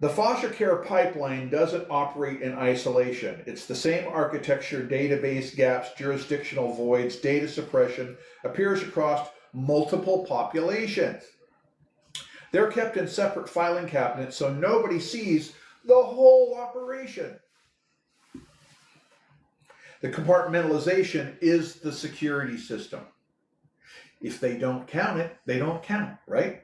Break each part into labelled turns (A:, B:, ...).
A: The foster care pipeline doesn't operate in isolation. It's the same architecture, database gaps, jurisdictional voids, data suppression appears across multiple populations. They're kept in separate filing cabinets so nobody sees the whole operation. The compartmentalization is the security system. If they don't count it, they don't count, right?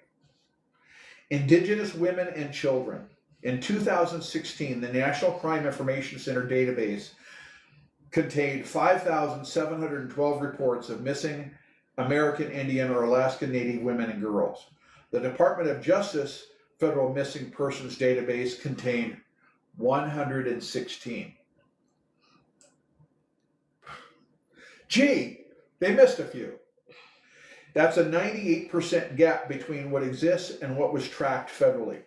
A: Indigenous women and children. In 2016, the National Crime Information Center database contained 5,712 reports of missing American Indian or Alaska Native women and girls. The Department of Justice Federal Missing Persons database contained 116. Gee, they missed a few. That's a 98% gap between what exists and what was tracked federally.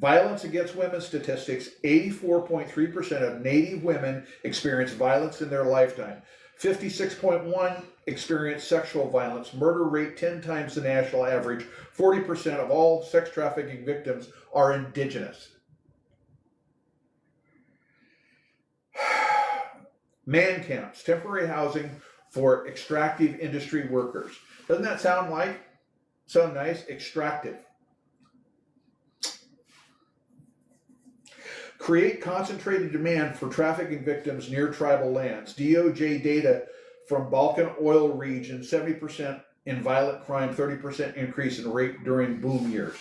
A: Violence against women statistics, 84.3% of Native women experienced violence in their lifetime. 56.1% experienced sexual violence, murder rate 10 times the national average. 40% of all sex trafficking victims are Indigenous. Man camps, temporary housing for extractive industry workers. Doesn't that sound nice? Extractive. Create concentrated demand for trafficking victims near tribal lands. DOJ data from Balkan oil region, 70% in violent crime, 30% increase in rape during boom years.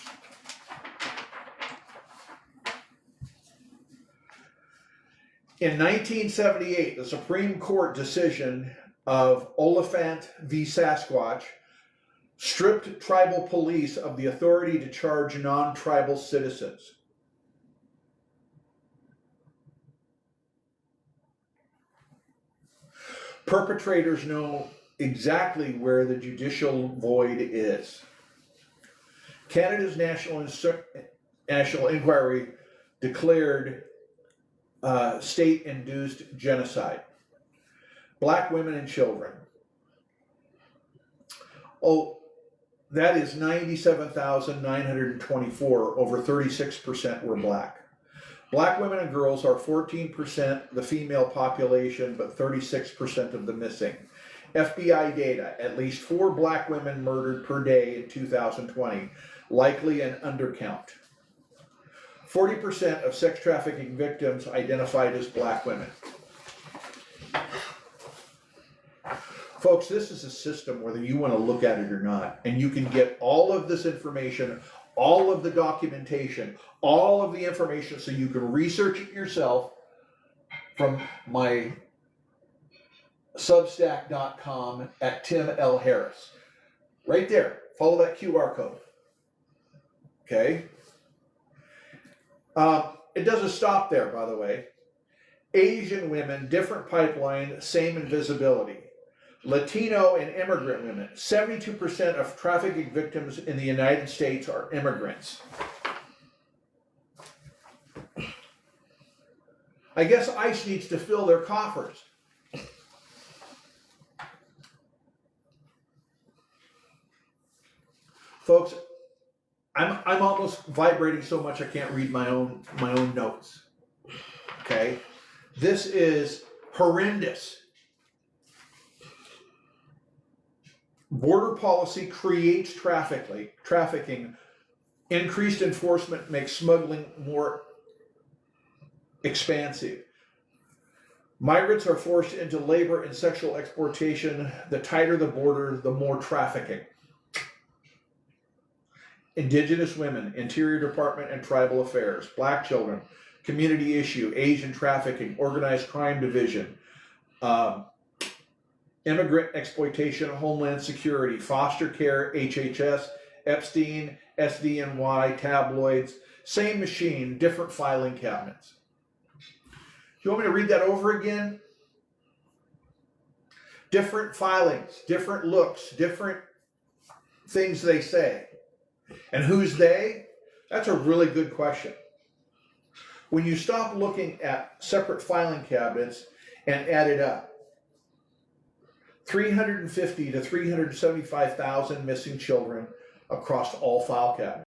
A: In 1978, the Supreme Court decision of Oliphant v. Sasquatch stripped tribal police of the authority to charge non-tribal citizens. Perpetrators know exactly where the judicial void is. Canada's National Inquiry declared state-induced genocide. Black women and children. Oh, that is 97,924. Over 36% were black. Black women and girls are 14% the female population, but 36% of the missing. FBI data, at least 4 black women murdered per day in 2020, likely an undercount. 40% of sex trafficking victims identified as black women. Folks, this is a system whether you want to look at it or not, and you can get all of this information, all of the documentation, all of the information so you can research it yourself from my substack.com at Tim L. Harris. Right there. Follow that QR code. Okay? It doesn't stop there, by the way. Asian women, different pipeline, same invisibility. Latino and immigrant women. 72% of trafficking victims in the United States are immigrants. I guess ICE needs to fill their coffers. Folks, I'm almost vibrating so much I can't read my own notes. Okay? This is horrendous. Border policy creates trafficking. Increased enforcement makes smuggling more expansive. Migrants are forced into labor and sexual exploitation. The tighter the border, the more trafficking. Indigenous women, Interior Department and Tribal Affairs. Black children, community issue, Asian trafficking, organized crime division, immigrant exploitation, Homeland Security, foster care, HHS, Epstein, SDNY, tabloids, same machine, different filing cabinets. You want me to read that over again? Different filings, different looks, different things they say. And who's they? That's a really good question. When you stop looking at separate filing cabinets and add it up, 350 to 375,000 missing children across all file cabinets.